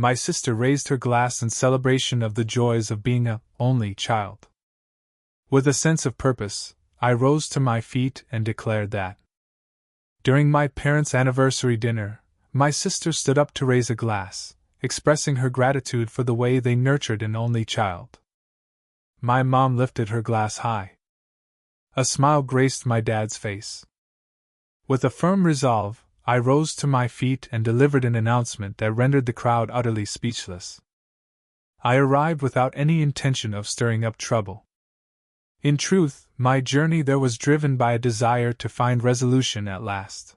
My sister raised her glass in celebration of the joys of being a only child. With a sense of purpose, I rose to my feet and declared that. During my parents' anniversary dinner, my sister stood up to raise a glass, expressing her gratitude for the way they nurtured an only child. My mom lifted her glass high. A smile graced my dad's face. With a firm resolve, I rose to my feet and delivered an announcement that rendered the crowd utterly speechless. I arrived without any intention of stirring up trouble. In truth, my journey there was driven by a desire to find resolution at last.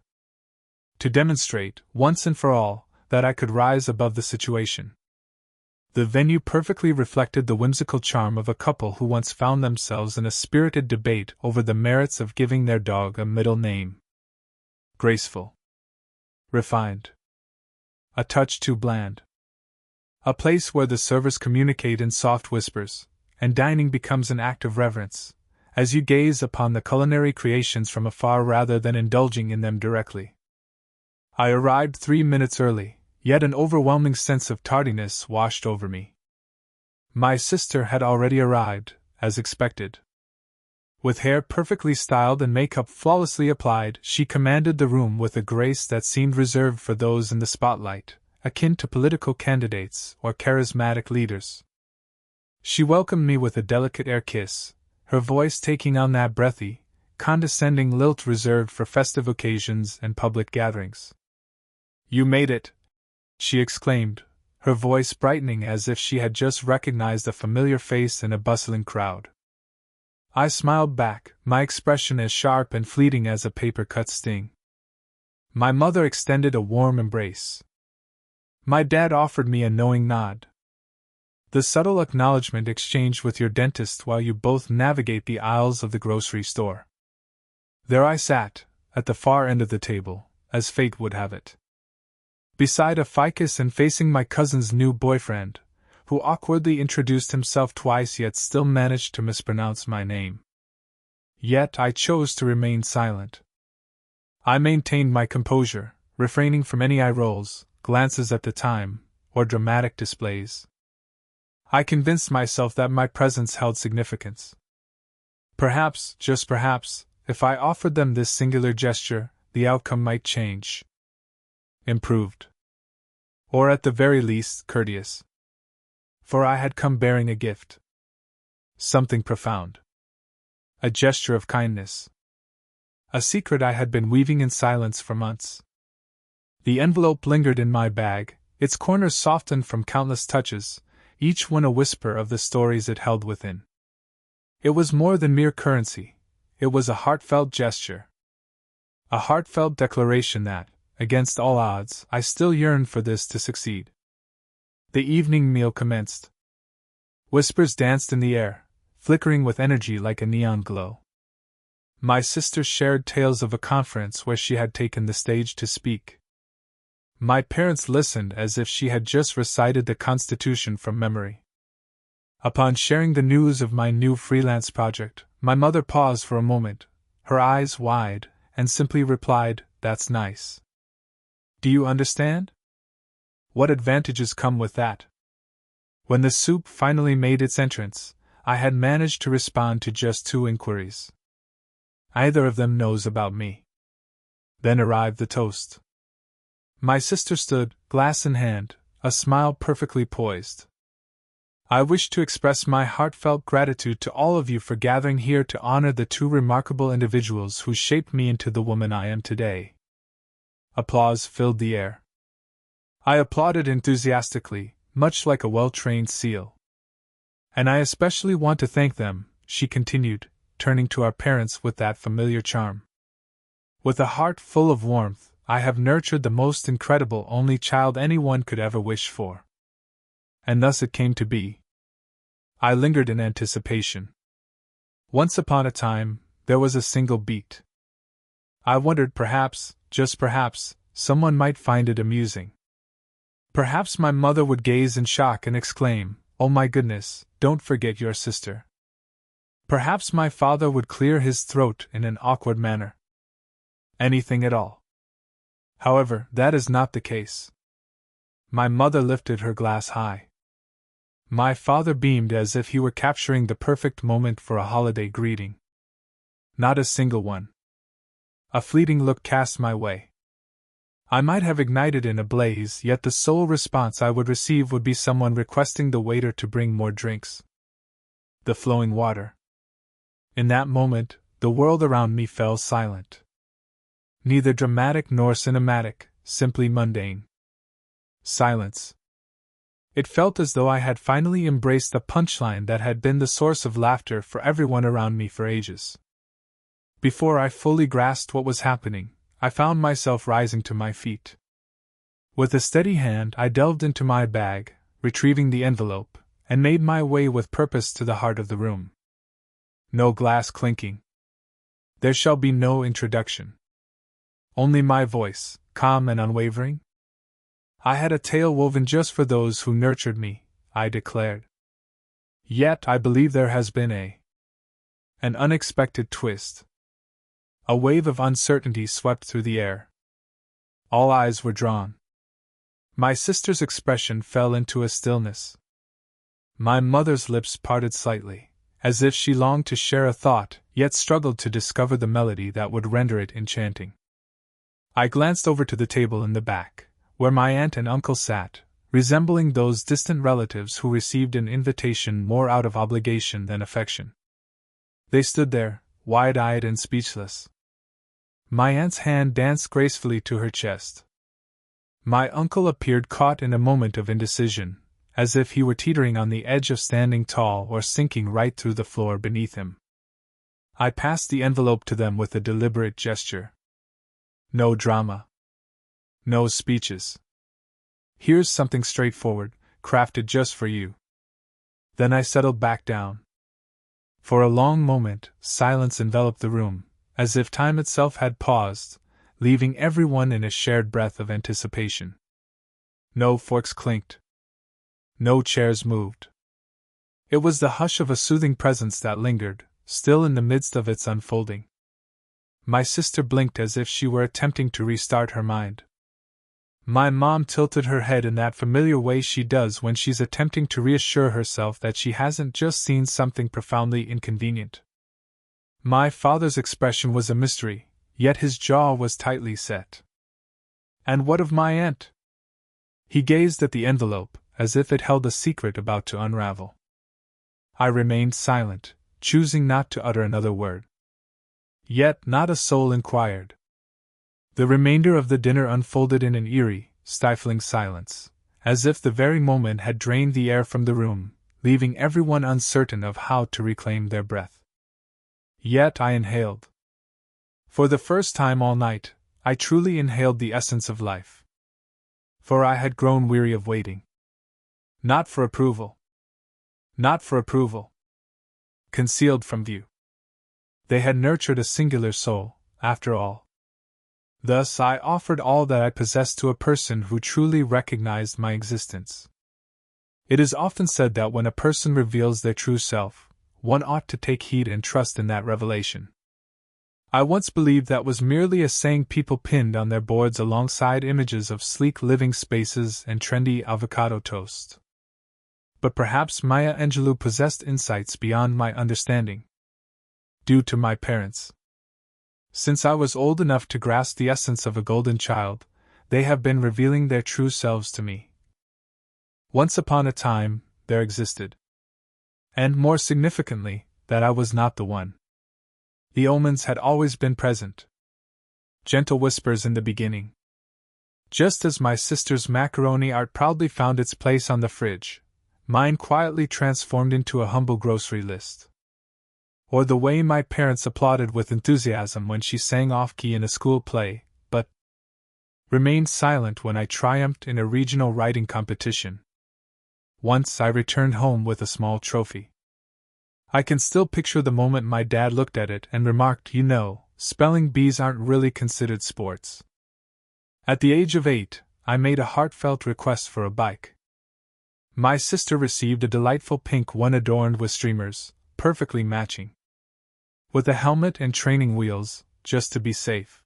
To demonstrate, once and for all, that I could rise above the situation. The venue perfectly reflected the whimsical charm of a couple who once found themselves in a spirited debate over the merits of giving their dog a middle name. Graceful. Refined. A touch too bland. A place where the servers communicate in soft whispers, and dining becomes an act of reverence, as you gaze upon the culinary creations from afar rather than indulging in them directly. I arrived 3 minutes early, yet an overwhelming sense of tardiness washed over me. My sister had already arrived, as expected. With hair perfectly styled and makeup flawlessly applied, she commanded the room with a grace that seemed reserved for those in the spotlight, akin to political candidates or charismatic leaders. She welcomed me with a delicate air kiss, her voice taking on that breathy, condescending lilt reserved for festive occasions and public gatherings. "You made it!" she exclaimed, her voice brightening as if she had just recognized a familiar face in a bustling crowd. I smiled back, my expression as sharp and fleeting as a paper-cut sting. My mother extended a warm embrace. My dad offered me a knowing nod. The subtle acknowledgement exchanged with your dentist while you both navigate the aisles of the grocery store. There I sat, at the far end of the table, as fate would have it. Beside a ficus and facing my cousin's new boyfriend, who awkwardly introduced himself twice yet still managed to mispronounce my name. Yet I chose to remain silent. I maintained my composure, refraining from any eye rolls, glances at the time, or dramatic displays. I convinced myself that my presence held significance. Perhaps, just perhaps, if I offered them this singular gesture, the outcome might change. Improved. Or at the very least, courteous. For I had come bearing a gift. Something profound. A gesture of kindness. A secret I had been weaving in silence for months. The envelope lingered in my bag, its corners softened from countless touches, each one a whisper of the stories it held within. It was more than mere currency, it was a heartfelt gesture. A heartfelt declaration that, against all odds, I still yearned for this to succeed. The evening meal commenced. Whispers danced in the air, flickering with energy like a neon glow. My sister shared tales of a conference where she had taken the stage to speak. My parents listened as if she had just recited the Constitution from memory. Upon sharing the news of my new freelance project, my mother paused for a moment, her eyes wide, and simply replied, "That's nice. Do you understand? What advantages come with that?" When the soup finally made its entrance, I had managed to respond to just 2 inquiries. Either of them knows about me. Then arrived the toast. My sister stood, glass in hand, a smile perfectly poised. "I wish to express my heartfelt gratitude to all of you for gathering here to honor the 2 remarkable individuals who shaped me into the woman I am today." Applause filled the air. I applauded enthusiastically, much like a well-trained seal. "And I especially want to thank them," she continued, turning to our parents with that familiar charm. "With a heart full of warmth, I have nurtured the most incredible only child anyone could ever wish for." And thus it came to be. I lingered in anticipation. Once upon a time, there was a single beat. I wondered perhaps, just perhaps, someone might find it amusing. Perhaps my mother would gaze in shock and exclaim, "Oh my goodness, don't forget your sister." Perhaps my father would clear his throat in an awkward manner. Anything at all. However, that is not the case. My mother lifted her glass high. My father beamed as if he were capturing the perfect moment for a holiday greeting. Not a single one. A fleeting look cast my way. I might have ignited in a blaze, yet the sole response I would receive would be someone requesting the waiter to bring more drinks. The flowing water. In that moment, the world around me fell silent. Neither dramatic nor cinematic, simply mundane. Silence. It felt as though I had finally embraced the punchline that had been the source of laughter for everyone around me for ages. Before I fully grasped what was happening, I found myself rising to my feet. With a steady hand, I delved into my bag, retrieving the envelope, and made my way with purpose to the heart of the room. No glass clinking. There shall be no introduction. Only my voice, calm and unwavering. I had a tale woven just for those who nurtured me, I declared. Yet I believe there has been an unexpected twist. A wave of uncertainty swept through the air. All eyes were drawn. My sister's expression fell into a stillness. My mother's lips parted slightly, as if she longed to share a thought, yet struggled to discover the melody that would render it enchanting. I glanced over to the table in the back, where my aunt and uncle sat, resembling those distant relatives who received an invitation more out of obligation than affection. They stood there, wide-eyed and speechless. My aunt's hand danced gracefully to her chest. My uncle appeared caught in a moment of indecision, as if he were teetering on the edge of standing tall or sinking right through the floor beneath him. I passed the envelope to them with a deliberate gesture. No drama. No speeches. Here's something straightforward, crafted just for you. Then I settled back down. For a long moment, silence enveloped the room, as if time itself had paused, leaving everyone in a shared breath of anticipation. No forks clinked. No chairs moved. It was the hush of a soothing presence that lingered, still in the midst of its unfolding. My sister blinked as if she were attempting to restart her mind. My mom tilted her head in that familiar way she does when she's attempting to reassure herself that she hasn't just seen something profoundly inconvenient. My father's expression was a mystery, yet his jaw was tightly set. And what of my aunt? He gazed at the envelope, as if it held a secret about to unravel. I remained silent, choosing not to utter another word. Yet not a soul inquired. The remainder of the dinner unfolded in an eerie, stifling silence, as if the very moment had drained the air from the room, leaving everyone uncertain of how to reclaim their breath. Yet I inhaled. For the first time all night, I truly inhaled the essence of life. For I had grown weary of waiting. Not for approval. Not for approval. Concealed from view. They had nurtured a singular soul, after all. Thus I offered all that I possessed to a person who truly recognized my existence. It is often said that when a person reveals their true self, one ought to take heed and trust in that revelation. I once believed that was merely a saying people pinned on their boards alongside images of sleek living spaces and trendy avocado toast. But perhaps Maya Angelou possessed insights beyond my understanding. Due to my parents. Since I was old enough to grasp the essence of a golden child, they have been revealing their true selves to me. Once upon a time, there existed. And more significantly, that I was not the one. The omens had always been present. Gentle whispers in the beginning. Just as my sister's macaroni art proudly found its place on the fridge, mine quietly transformed into a humble grocery list. Or the way my parents applauded with enthusiasm when she sang off-key in a school play, but remained silent when I triumphed in a regional writing competition. Once I returned home with a small trophy. I can still picture the moment my dad looked at it and remarked, "You know, spelling bees aren't really considered sports." At the age of 8, I made a heartfelt request for a bike. My sister received a delightful pink one adorned with streamers, perfectly matching. With a helmet and training wheels, just to be safe.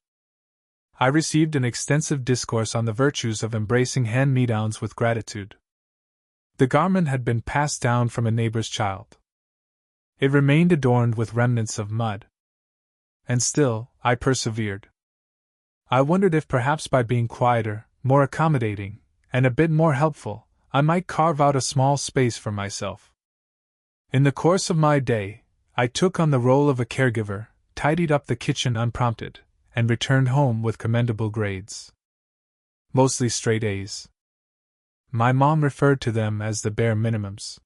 I received an extensive discourse on the virtues of embracing hand-me-downs with gratitude. The garment had been passed down from a neighbor's child. It remained adorned with remnants of mud. And still, I persevered. I wondered if perhaps by being quieter, more accommodating, and a bit more helpful, I might carve out a small space for myself. In the course of my day, I took on the role of a caregiver, tidied up the kitchen unprompted, and returned home with commendable grades. Mostly straight A's. My mom referred to them as the bare minimums.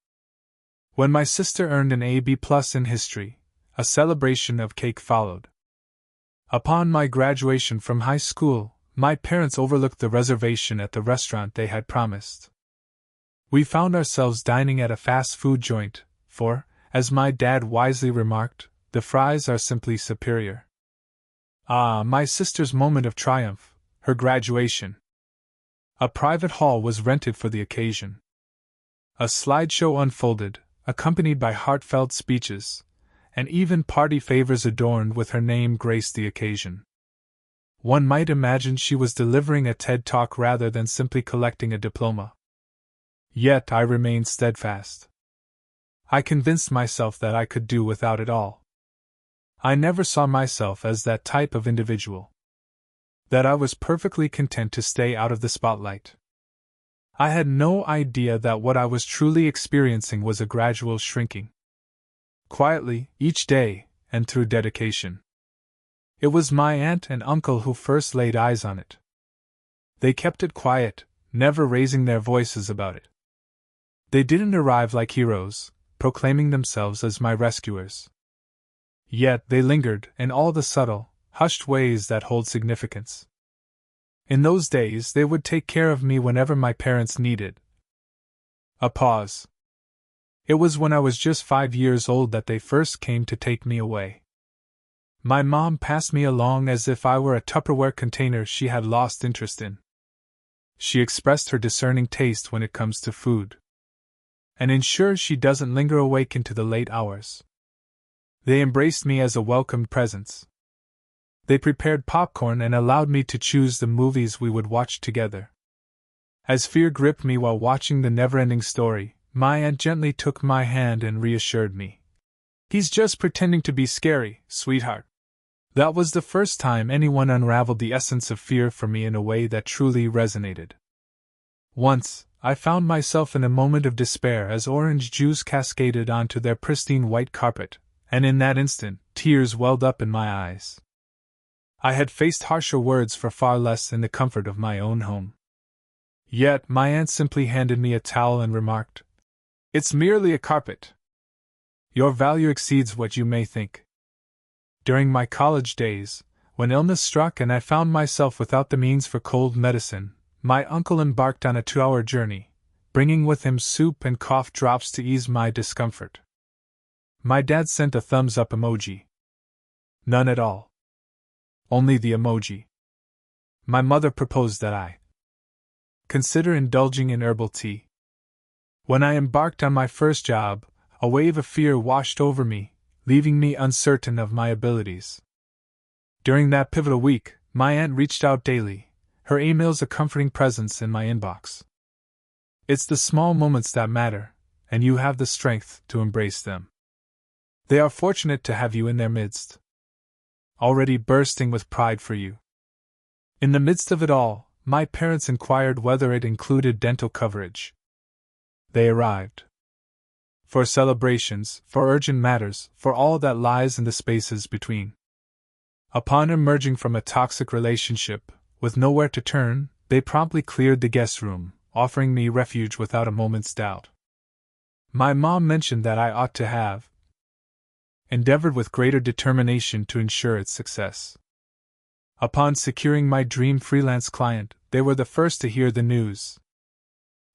When my sister earned an A/B+ in history, a celebration of cake followed. Upon my graduation from high school, my parents overlooked the reservation at the restaurant they had promised. We found ourselves dining at a fast food joint, for, as my dad wisely remarked, the fries are simply superior. Ah, my sister's moment of triumph, her graduation. A private hall was rented for the occasion. A slideshow unfolded, accompanied by heartfelt speeches, and even party favors adorned with her name graced the occasion. One might imagine she was delivering a TED Talk rather than simply collecting a diploma. Yet I remained steadfast. I convinced myself that I could do without it all. I never saw myself as that type of individual. That I was perfectly content to stay out of the spotlight. I had no idea that what I was truly experiencing was a gradual shrinking. Quietly, each day, and through dedication. It was my aunt and uncle who first laid eyes on it. They kept it quiet, never raising their voices about it. They didn't arrive like heroes, proclaiming themselves as my rescuers. Yet they lingered in all the subtle, hushed ways that hold significance. In those days they would take care of me whenever my parents needed. A pause. It was when I was just 5 years old that they first came to take me away. My mom passed me along as if I were a Tupperware container she had lost interest in. She expressed her discerning taste when it comes to food, and ensures she doesn't linger awake into the late hours. They embraced me as a welcomed presence. They prepared popcorn and allowed me to choose the movies we would watch together. As fear gripped me while watching the never-ending story, my aunt gently took my hand and reassured me. "He's just pretending to be scary, sweetheart." That was the first time anyone unraveled the essence of fear for me in a way that truly resonated. Once, I found myself in a moment of despair as orange juice cascaded onto their pristine white carpet, and in that instant, tears welled up in my eyes. I had faced harsher words for far less in the comfort of my own home. Yet my aunt simply handed me a towel and remarked, "It's merely a carpet. Your value exceeds what you may think." During my college days, when illness struck and I found myself without the means for cold medicine, my uncle embarked on a 2-hour journey, bringing with him soup and cough drops to ease my discomfort. My dad sent a thumbs-up emoji. None at all. Only the emoji. My mother proposed that I consider indulging in herbal tea. When I embarked on my first job, a wave of fear washed over me, leaving me uncertain of my abilities. During that pivotal week, my aunt reached out daily, her emails a comforting presence in my inbox. It's the small moments that matter, and you have the strength to embrace them. They are fortunate to have you in their midst, already bursting with pride for you. In the midst of it all, my parents inquired whether it included dental coverage. They arrived. For celebrations, for urgent matters, for all that lies in the spaces between. Upon emerging from a toxic relationship, with nowhere to turn, they promptly cleared the guest room, offering me refuge without a moment's doubt. My mom mentioned that I ought to have endeavored with greater determination to ensure its success. Upon securing my dream freelance client, they were the first to hear the news.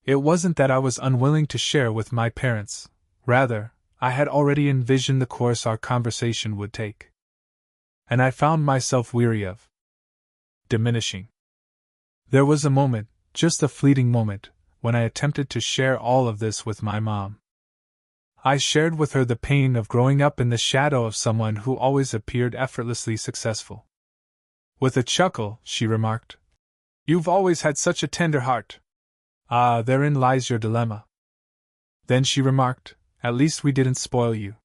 It wasn't that I was unwilling to share with my parents, rather, I had already envisioned the course our conversation would take. And I found myself weary of diminishing. There was a moment, just a fleeting moment, when I attempted to share all of this with my mom. I shared with her the pain of growing up in the shadow of someone who always appeared effortlessly successful. With a chuckle, she remarked, "You've always had such a tender heart." "Ah, therein lies your dilemma." Then she remarked, "At least we didn't spoil you."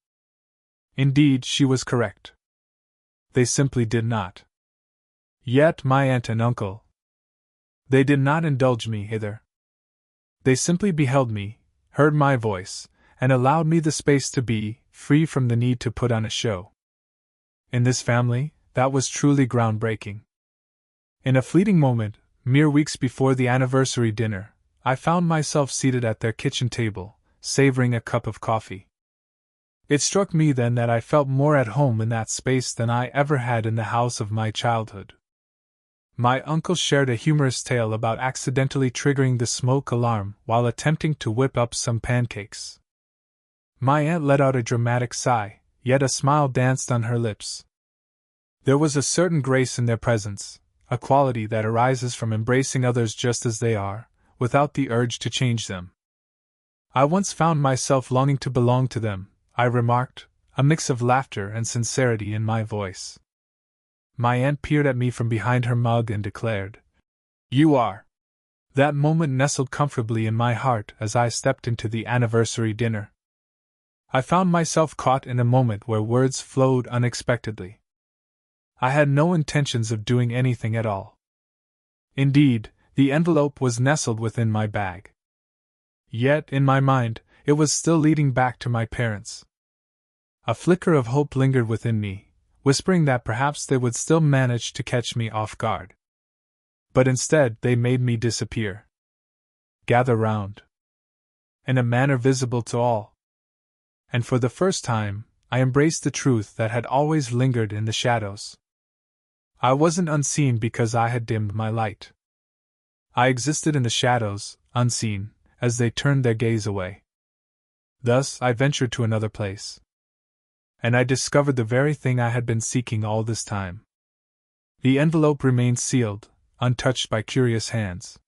Indeed, she was correct. They simply did not. Yet my aunt and uncle, they did not indulge me either. They simply beheld me, heard my voice, and allowed me the space to be, free from the need to put on a show. In this family, that was truly groundbreaking. In a fleeting moment, mere weeks before the anniversary dinner, I found myself seated at their kitchen table, savoring a cup of coffee. It struck me then that I felt more at home in that space than I ever had in the house of my childhood. My uncle shared a humorous tale about accidentally triggering the smoke alarm while attempting to whip up some pancakes. My aunt let out a dramatic sigh, yet a smile danced on her lips. There was a certain grace in their presence, a quality that arises from embracing others just as they are, without the urge to change them. "I once found myself longing to belong to them," I remarked, a mix of laughter and sincerity in my voice. My aunt peered at me from behind her mug and declared, "You are." That moment nestled comfortably in my heart as I stepped into the anniversary dinner. I found myself caught in a moment where words flowed unexpectedly. I had no intentions of doing anything at all. Indeed, the envelope was nestled within my bag. Yet, in my mind, it was still leading back to my parents. A flicker of hope lingered within me, whispering that perhaps they would still manage to catch me off guard. But instead, they made me disappear. Gather round. In a manner visible to all. And for the first time, I embraced the truth that had always lingered in the shadows. I wasn't unseen because I had dimmed my light. I existed in the shadows, unseen, as they turned their gaze away. Thus, I ventured to another place. And I discovered the very thing I had been seeking all this time. The envelope remained sealed, untouched by curious hands.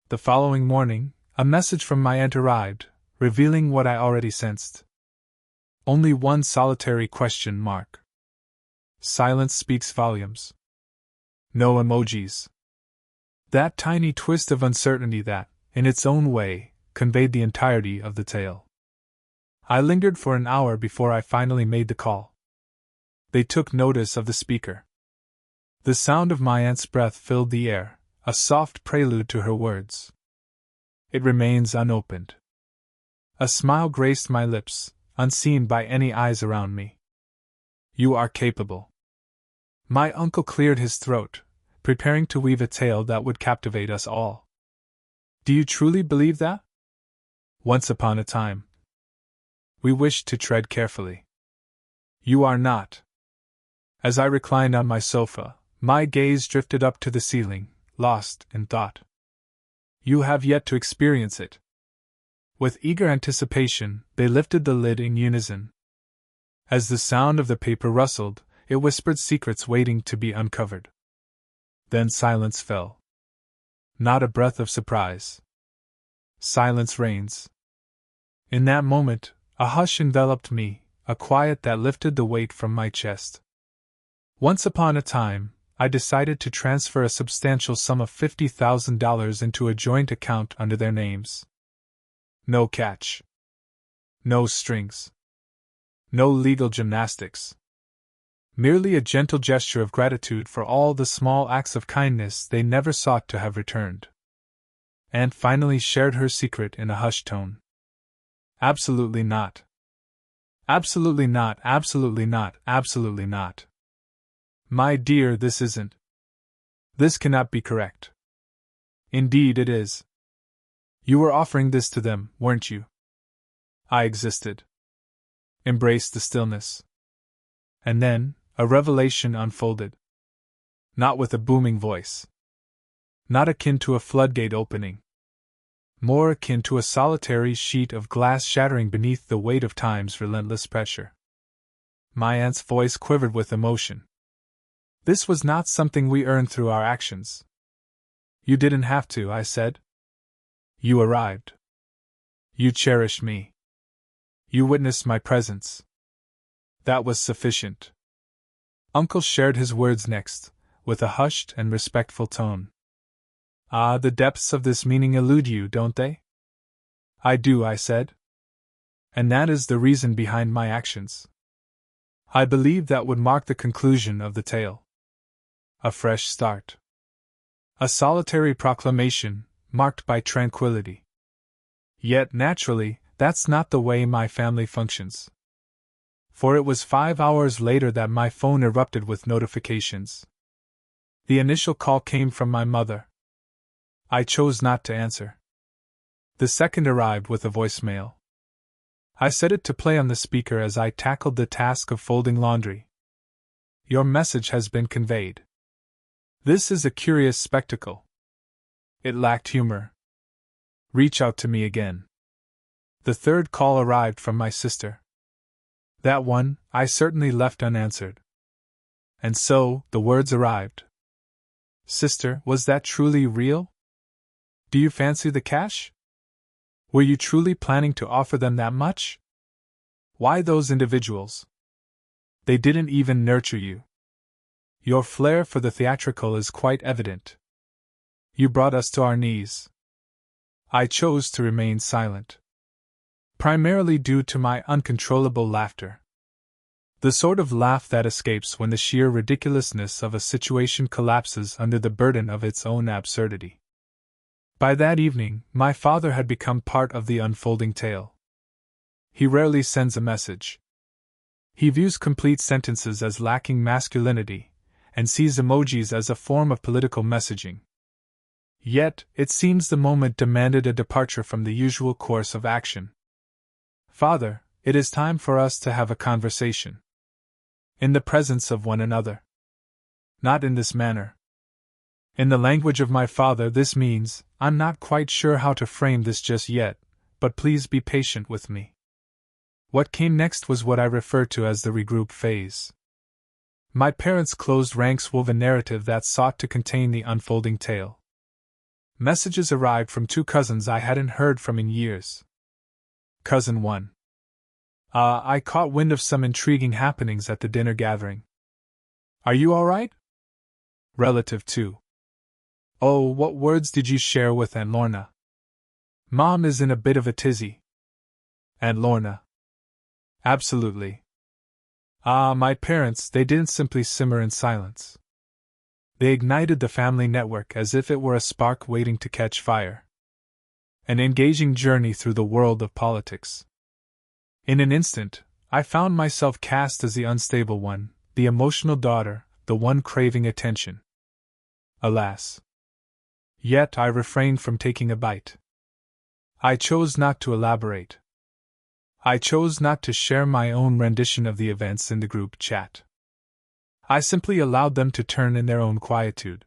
The following morning, a message from my aunt arrived, revealing what I already sensed. Only one solitary question mark. Silence speaks volumes. No emojis. That tiny twist of uncertainty that, in its own way, conveyed the entirety of the tale. I lingered for an hour before I finally made the call. They took notice of the speaker. The sound of my aunt's breath filled the air, a soft prelude to her words. "It remains unopened." A smile graced my lips, unseen by any eyes around me. "You are capable." My uncle cleared his throat, preparing to weave a tale that would captivate us all. "Do you truly believe that?" "Once upon a time. We wished to tread carefully. You are not." As I reclined on my sofa, my gaze drifted up to the ceiling, lost in thought. "You have yet to experience it." With eager anticipation, they lifted the lid in unison. As the sound of the paper rustled, it whispered secrets waiting to be uncovered. Then silence fell. Not a breath of surprise. Silence reigns. In that moment, a hush enveloped me, a quiet that lifted the weight from my chest. Once upon a time, I decided to transfer a substantial sum of $50,000 into a joint account under their names. No catch. No strings. No legal gymnastics. Merely a gentle gesture of gratitude for all the small acts of kindness they never sought to have returned. Aunt finally shared her secret in a hushed tone. "Absolutely not. Absolutely not, absolutely not, absolutely not. My dear, this isn't. This cannot be correct." "Indeed it is. You were offering this to them, weren't you?" I existed. Embraced the stillness. And then, a revelation unfolded. Not with a booming voice. Not akin to a floodgate opening. More akin to a solitary sheet of glass shattering beneath the weight of time's relentless pressure. My aunt's voice quivered with emotion. "This was not something we earned through our actions." "You didn't have to," I said. "You arrived. You cherished me. You witnessed my presence. That was sufficient." Uncle shared his words next, with a hushed and respectful tone. Ah, the depths of this meaning elude you, don't they? I do, I said. And that is the reason behind my actions. I believe that would mark the conclusion of the tale. A fresh start. A solitary proclamation, marked by tranquility. Yet, naturally, that's not the way my family functions. For it was 5 hours later that my phone erupted with notifications. The initial call came from my mother. I chose not to answer. The second arrived with a voicemail. I set it to play on the speaker as I tackled the task of folding laundry. Your message has been conveyed. This is a curious spectacle. It lacked humor. Reach out to me again. The third call arrived from my sister. That one, I certainly left unanswered. And so, the words arrived. Sister, was that truly real? Do you fancy the cash? Were you truly planning to offer them that much? Why those individuals? They didn't even nurture you. Your flair for the theatrical is quite evident. You brought us to our knees. I chose to remain silent. Primarily due to my uncontrollable laughter. The sort of laugh that escapes when the sheer ridiculousness of a situation collapses under the burden of its own absurdity. By that evening, my father had become part of the unfolding tale. He rarely sends a message. He views complete sentences as lacking masculinity, and sees emojis as a form of political messaging. Yet, it seems the moment demanded a departure from the usual course of action. Father, it is time for us to have a conversation. In the presence of one another. Not in this manner. In the language of my father, this means, I'm not quite sure how to frame this just yet, but please be patient with me. What came next was what I refer to as the regroup phase. My parents' closed ranks wove a narrative that sought to contain the unfolding tale. Messages arrived from 2 cousins I hadn't heard from in years. Cousin 1. I caught wind of some intriguing happenings at the dinner gathering. Are you all right? Relative 2. Oh, what words did you share with Aunt Lorna? Mom is in a bit of a tizzy. Aunt Lorna. Absolutely. My parents, they didn't simply simmer in silence. They ignited the family network as if it were a spark waiting to catch fire. An engaging journey through the world of politics. In an instant, I found myself cast as the unstable one, the emotional daughter, the one craving attention. Alas. Yet I refrained from taking a bite. I chose not to elaborate. I chose not to share my own rendition of the events in the group chat. I simply allowed them to turn in their own quietude.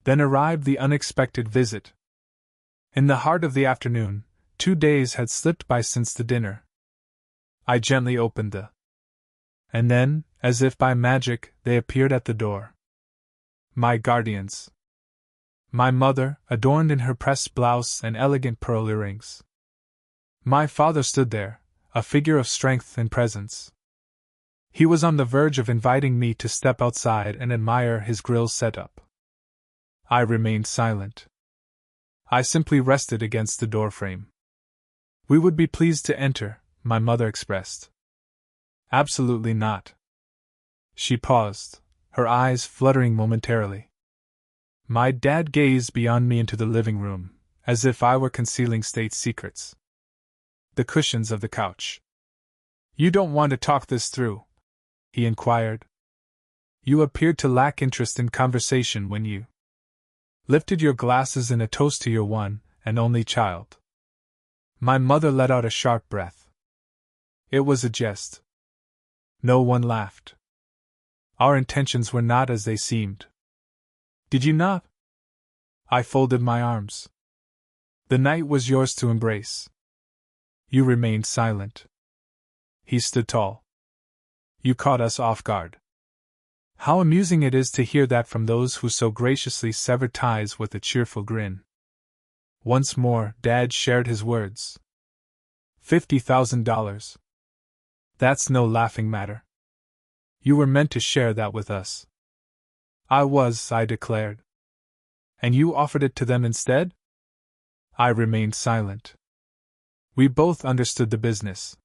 Then arrived the unexpected visit. In the heart of the afternoon, 2 days had slipped by since the dinner. I gently opened the. And then, as if by magic, they appeared at the door. My guardians. My mother, adorned in her pressed blouse and elegant pearl earrings. My father stood there, a figure of strength and presence. He was on the verge of inviting me to step outside and admire his grill setup. I remained silent. I simply rested against the doorframe. We would be pleased to enter, my mother expressed. Absolutely not. She paused, her eyes fluttering momentarily. My dad gazed beyond me into the living room, as if I were concealing state secrets. The cushions of the couch. You don't want to talk this through? He inquired. You appeared to lack interest in conversation when you lifted your glasses in a toast to your one and only child. My mother let out a sharp breath. It was a jest. No one laughed. Our intentions were not as they seemed. Did you not? I folded my arms. The night was yours to embrace. You remained silent. He stood tall. You caught us off guard. How amusing it is to hear that from those who so graciously severed ties with a cheerful grin. Once more, Dad shared his words. $50,000. That's no laughing matter. You were meant to share that with us. I declared. And you offered it to them instead? I remained silent. We both understood the business.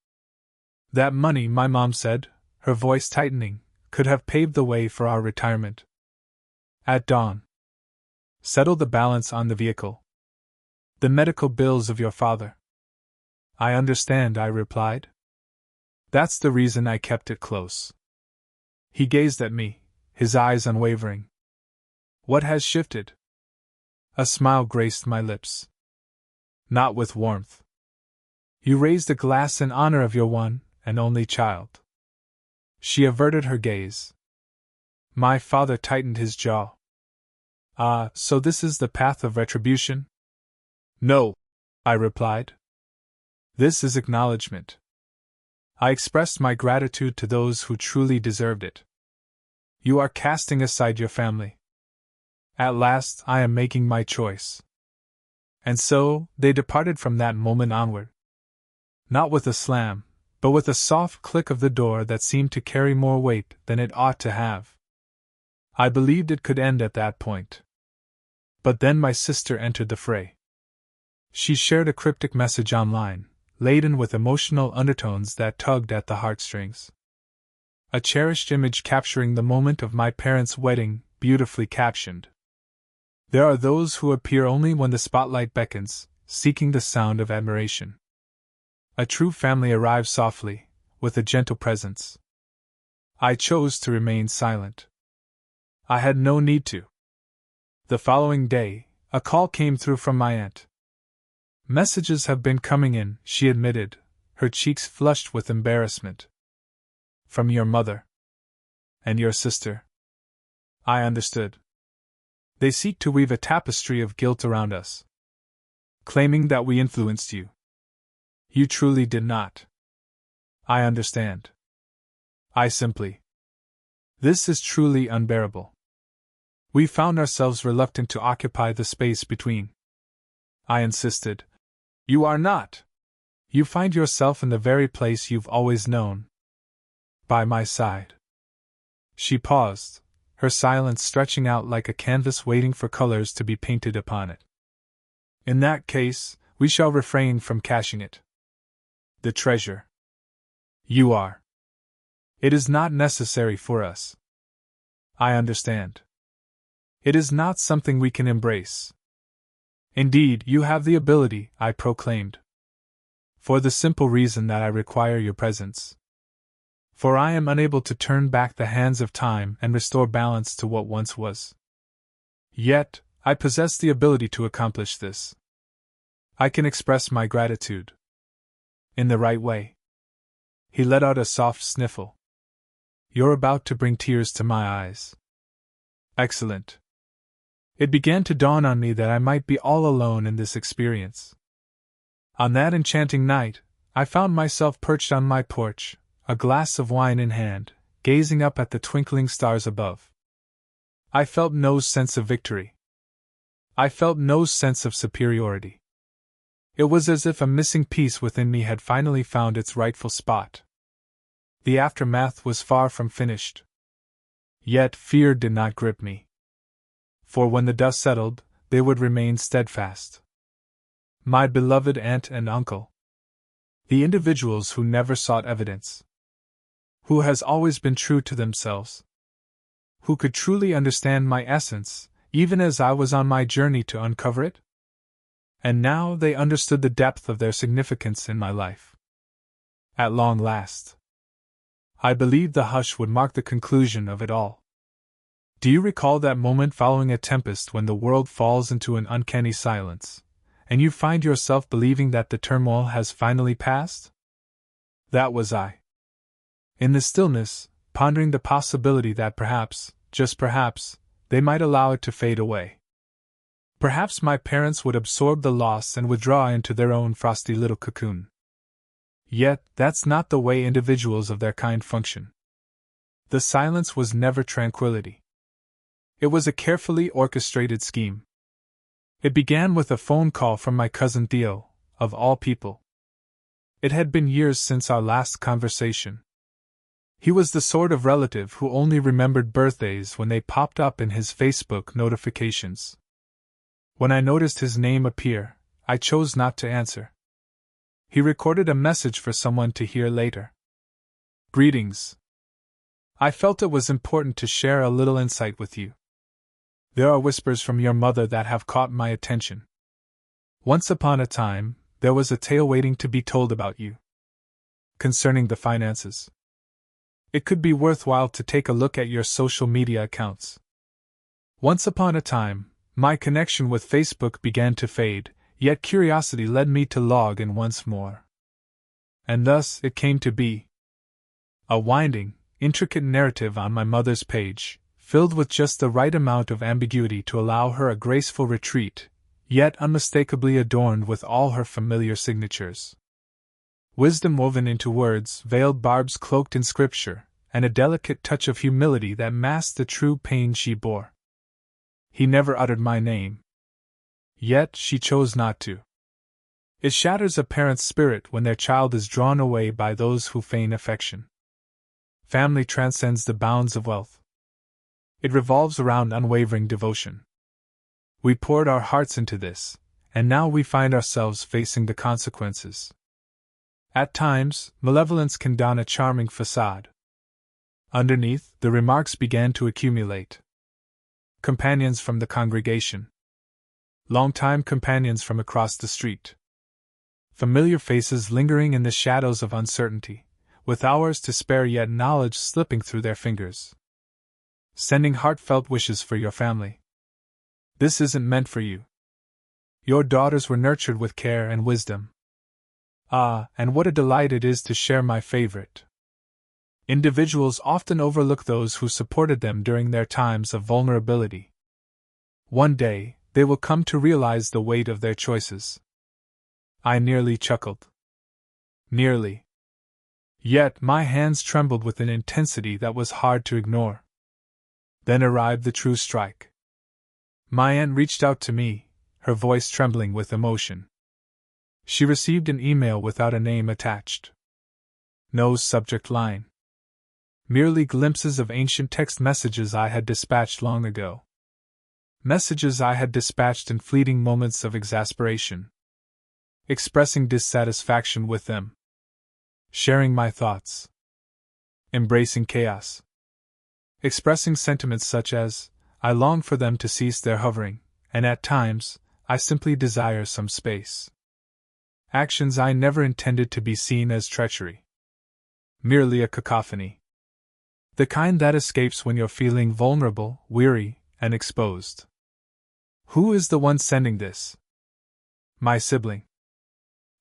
That money, my mom said, her voice tightening, could have paved the way for our retirement. At dawn. Settle the balance on the vehicle. The medical bills of your father. I understand, I replied. That's the reason I kept it close. He gazed at me, his eyes unwavering. What has shifted? A smile graced my lips. Not with warmth. You raised a glass in honor of your one and only child. She averted her gaze. My father tightened his jaw. Ah, so this is the path of retribution? No, I replied. This is acknowledgement. I expressed my gratitude to those who truly deserved it. You are casting aside your family. At last I am making my choice. And so, they departed from that moment onward. Not with a slam, but with a soft click of the door that seemed to carry more weight than it ought to have. I believed it could end at that point. But then my sister entered the fray. She shared a cryptic message online, laden with emotional undertones that tugged at the heartstrings. A cherished image capturing the moment of my parents' wedding, beautifully captioned. There are those who appear only when the spotlight beckons, seeking the sound of admiration. A true family arrives softly, with a gentle presence. I chose to remain silent. I had no need to. The following day, a call came through from my aunt. Messages have been coming in, she admitted, her cheeks flushed with embarrassment. From your mother. And your sister. I understood. They seek to weave a tapestry of guilt around us, claiming that we influenced you. You truly did not. I understand. I simply. This is truly unbearable. We found ourselves reluctant to occupy the space between. I insisted. You are not. You find yourself in the very place you've always known. By my side. She paused, her silence stretching out like a canvas waiting for colors to be painted upon it. In that case, we shall refrain from cashing it. The treasure. You are. It is not necessary for us. I understand. It is not something we can embrace. Indeed, you have the ability, I proclaimed. For the simple reason that I require your presence. For I am unable to turn back the hands of time and restore balance to what once was. Yet, I possess the ability to accomplish this. I can express my gratitude. In the right way. He let out a soft sniffle. You're about to bring tears to my eyes. Excellent. It began to dawn on me that I might be all alone in this experience. On that enchanting night, I found myself perched on my porch, a glass of wine in hand, gazing up at the twinkling stars above. I felt no sense of victory. I felt no sense of superiority. It was as if a missing piece within me had finally found its rightful spot. The aftermath was far from finished. Yet fear did not grip me. For when the dust settled, they would remain steadfast. My beloved aunt and uncle. The individuals who never sought evidence. Who has always been true to themselves. Who could truly understand my essence, even as I was on my journey to uncover it? And now they understood the depth of their significance in my life. At long last. I believed the hush would mark the conclusion of it all. Do you recall that moment following a tempest when the world falls into an uncanny silence, and you find yourself believing that the turmoil has finally passed? That was I. In the stillness, pondering the possibility that perhaps, just perhaps, they might allow it to fade away. Perhaps my parents would absorb the loss and withdraw into their own frosty little cocoon. Yet, that's not the way individuals of their kind function. The silence was never tranquility. It was a carefully orchestrated scheme. It began with a phone call from my cousin Theo, of all people. It had been years since our last conversation. He was the sort of relative who only remembered birthdays when they popped up in his Facebook notifications. When I noticed his name appear, I chose not to answer. He recorded a message for someone to hear later. Greetings. I felt it was important to share a little insight with you. There are whispers from your mother that have caught my attention. Once upon a time, there was a tale waiting to be told about you. Concerning the finances. It could be worthwhile to take a look at your social media accounts. Once upon a time, my connection with Facebook began to fade, yet curiosity led me to log in once more. And thus it came to be. A winding, intricate narrative on my mother's page, filled with just the right amount of ambiguity to allow her a graceful retreat, yet unmistakably adorned with all her familiar signatures. Wisdom woven into words, veiled barbs cloaked in scripture, and a delicate touch of humility that masked the true pain she bore. He never uttered my name. Yet she chose not to. It shatters a parent's spirit when their child is drawn away by those who feign affection. Family transcends the bounds of wealth. It revolves around unwavering devotion. We poured our hearts into this, and now we find ourselves facing the consequences. At times, malevolence can don a charming facade. Underneath, the remarks began to accumulate. Companions from the congregation. Longtime companions from across the street. Familiar faces lingering in the shadows of uncertainty, with hours to spare yet knowledge slipping through their fingers. Sending heartfelt wishes for your family. This isn't meant for you. Your daughters were nurtured with care and wisdom. Ah, and what a delight it is to share my favorite. Individuals often overlook those who supported them during their times of vulnerability. One day, they will come to realize the weight of their choices. I nearly chuckled. Nearly. Yet my hands trembled with an intensity that was hard to ignore. Then arrived the true strike. My aunt reached out to me, her voice trembling with emotion. She received an email without a name attached. No subject line. Merely glimpses of ancient text messages I had dispatched long ago. Messages I had dispatched in fleeting moments of exasperation. Expressing dissatisfaction with them. Sharing my thoughts. Embracing chaos. Expressing sentiments such as, I long for them to cease their hovering, and at times, I simply desire some space. Actions I never intended to be seen as treachery. Merely a cacophony. The kind that escapes when you're feeling vulnerable, weary, and exposed. Who is the one sending this? My sibling.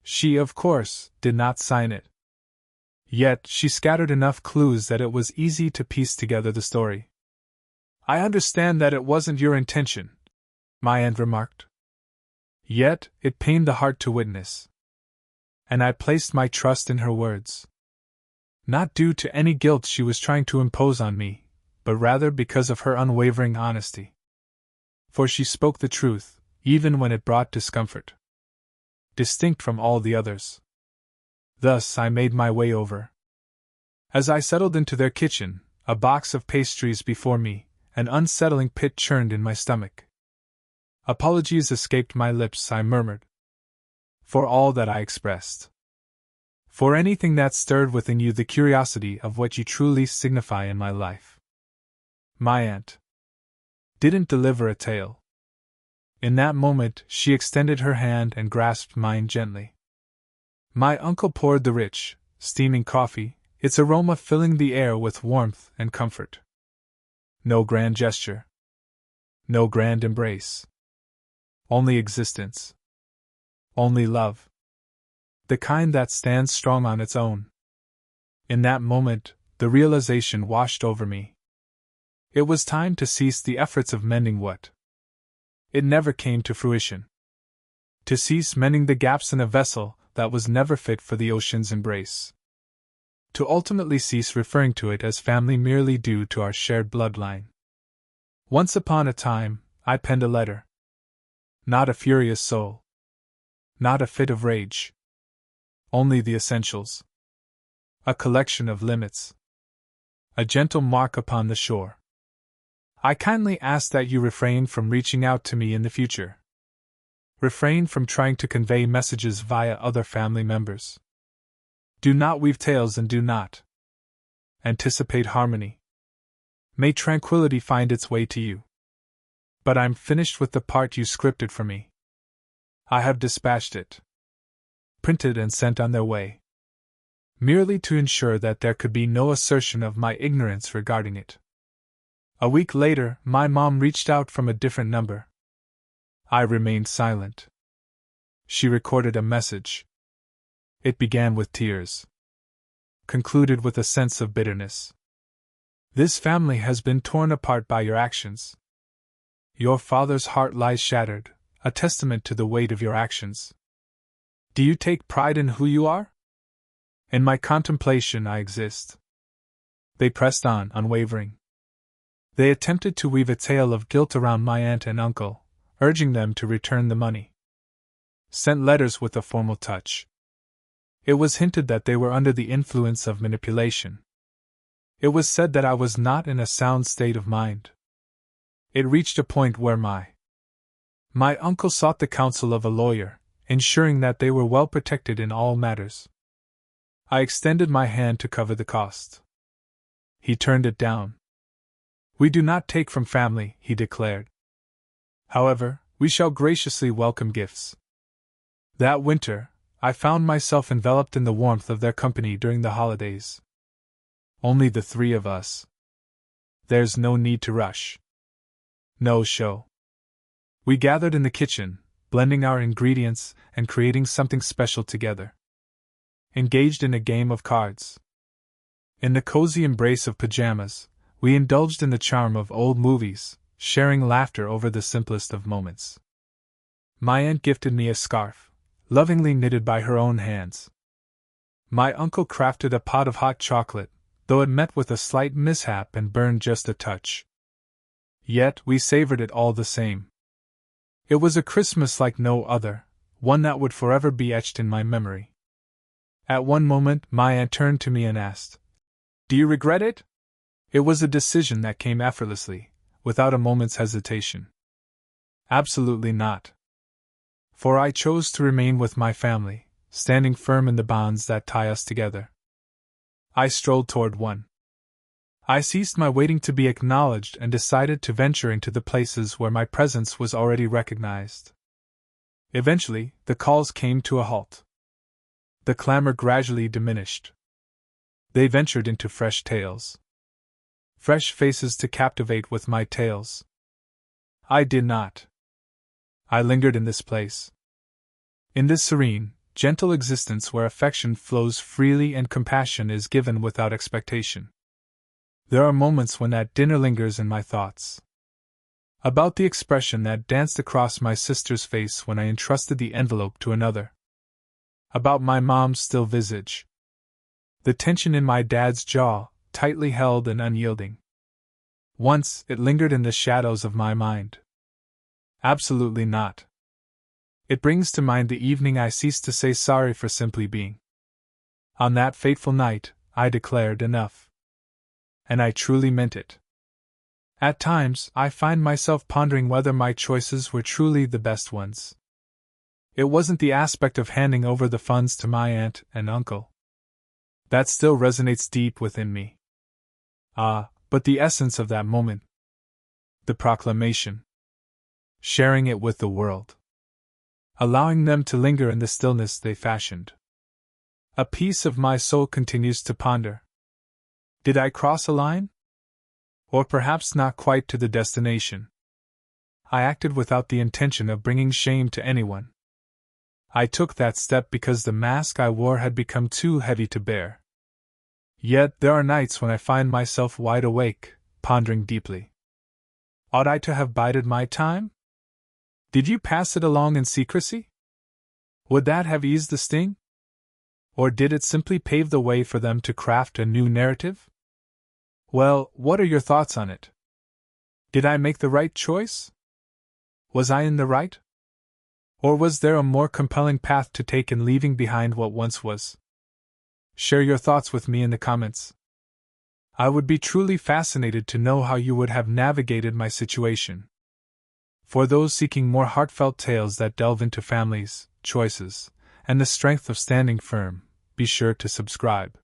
She, of course, did not sign it. Yet, she scattered enough clues that it was easy to piece together the story. I understand that it wasn't your intention, my aunt remarked. Yet, it pained the heart to witness. And I placed my trust in her words. Not due to any guilt she was trying to impose on me, but rather because of her unwavering honesty. For she spoke the truth, even when it brought discomfort. Distinct from all the others. Thus I made my way over. As I settled into their kitchen, a box of pastries before me, an unsettling pit churned in my stomach. Apologies escaped my lips, I murmured. For all that I expressed. For anything that stirred within you the curiosity of what you truly signify in my life. My aunt didn't deliver a tale. In that moment, she extended her hand and grasped mine gently. My uncle poured the rich, steaming coffee, its aroma filling the air with warmth and comfort. No grand gesture. No grand embrace. Only existence. Only love. The kind that stands strong on its own. In that moment, the realization washed over me. It was time to cease the efforts of mending what it never came to fruition. To cease mending the gaps in a vessel that was never fit for the ocean's embrace. To ultimately cease referring to it as family merely due to our shared bloodline. Once upon a time, I penned a letter. Not a furious soul. Not a fit of rage. Only the essentials. A collection of limits. a gentle mark upon the shore. I kindly ask that you refrain from reaching out to me in the future. Refrain from trying to convey messages via other family members. Do not weave tales and do not anticipate harmony. May tranquility find its way to you. But I'm finished with the part you scripted for me. I have dispatched it, printed and sent on their way, merely to ensure that there could be no assertion of my ignorance regarding it. A week later, my mom reached out from a different number. I remained silent. She recorded a message. It began with tears, concluded with a sense of bitterness. This family has been torn apart by your actions. Your father's heart lies shattered, a testament to the weight of your actions. Do you take pride in who you are? In my contemplation I exist. They pressed on, unwavering. They attempted to weave a tale of guilt around my aunt and uncle, urging them to return the money. Sent letters with a formal touch. It was hinted that they were under the influence of manipulation. It was said that I was not in a sound state of mind. It reached a point where my uncle sought the counsel of a lawyer, ensuring that they were well protected in all matters. I extended my hand to cover the cost. He turned it down. We do not take from family, he declared. However, we shall graciously welcome gifts. That winter, I found myself enveloped in the warmth of their company during the holidays. Only the three of us. There's no need to rush. No show. We gathered in the kitchen, blending our ingredients and creating something special together. Engaged in a game of cards. In the cozy embrace of pajamas, we indulged in the charm of old movies, sharing laughter over the simplest of moments. My aunt gifted me a scarf, lovingly knitted by her own hands. My uncle crafted a pot of hot chocolate, though it met with a slight mishap and burned just a touch. Yet we savored it all the same. It was a Christmas like no other, one that would forever be etched in my memory. At one moment, my aunt turned to me and asked, "Do you regret it?" It was a decision that came effortlessly, without a moment's hesitation. Absolutely not. For I chose to remain with my family, standing firm in the bonds that tie us together. I strolled toward one. I ceased my waiting to be acknowledged and decided to venture into the places where my presence was already recognized. Eventually, the calls came to a halt. The clamor gradually diminished. They ventured into fresh tales. Fresh faces to captivate with my tales. I did not. I lingered in this place. In this serene, gentle existence where affection flows freely and compassion is given without expectation. There are moments when that dinner lingers in my thoughts. About the expression that danced across my sister's face when I entrusted the envelope to another. About my mom's still visage. The tension in my dad's jaw, tightly held and unyielding. Once, it lingered in the shadows of my mind. Absolutely not. It brings to mind the evening I ceased to say sorry for simply being. On that fateful night, I declared enough. And I truly meant it. At times, I find myself pondering whether my choices were truly the best ones. It wasn't the aspect of handing over the funds to my aunt and uncle. That still resonates deep within me. But the essence of that moment. The proclamation. Sharing it with the world. Allowing them to linger in the stillness they fashioned. A piece of my soul continues to ponder. Did I cross a line? Or perhaps not quite to the destination. I acted without the intention of bringing shame to anyone. I took that step because the mask I wore had become too heavy to bear. Yet there are nights when I find myself wide awake, pondering deeply. Ought I to have bided my time? Did you pass it along in secrecy? Would that have eased the sting? Or did it simply pave the way for them to craft a new narrative? Well, what are your thoughts on it? Did I make the right choice? Was I in the right? Or was there a more compelling path to take in leaving behind what once was? Share your thoughts with me in the comments. I would be truly fascinated to know how you would have navigated my situation. For those seeking more heartfelt tales that delve into families, choices, and the strength of standing firm, be sure to subscribe.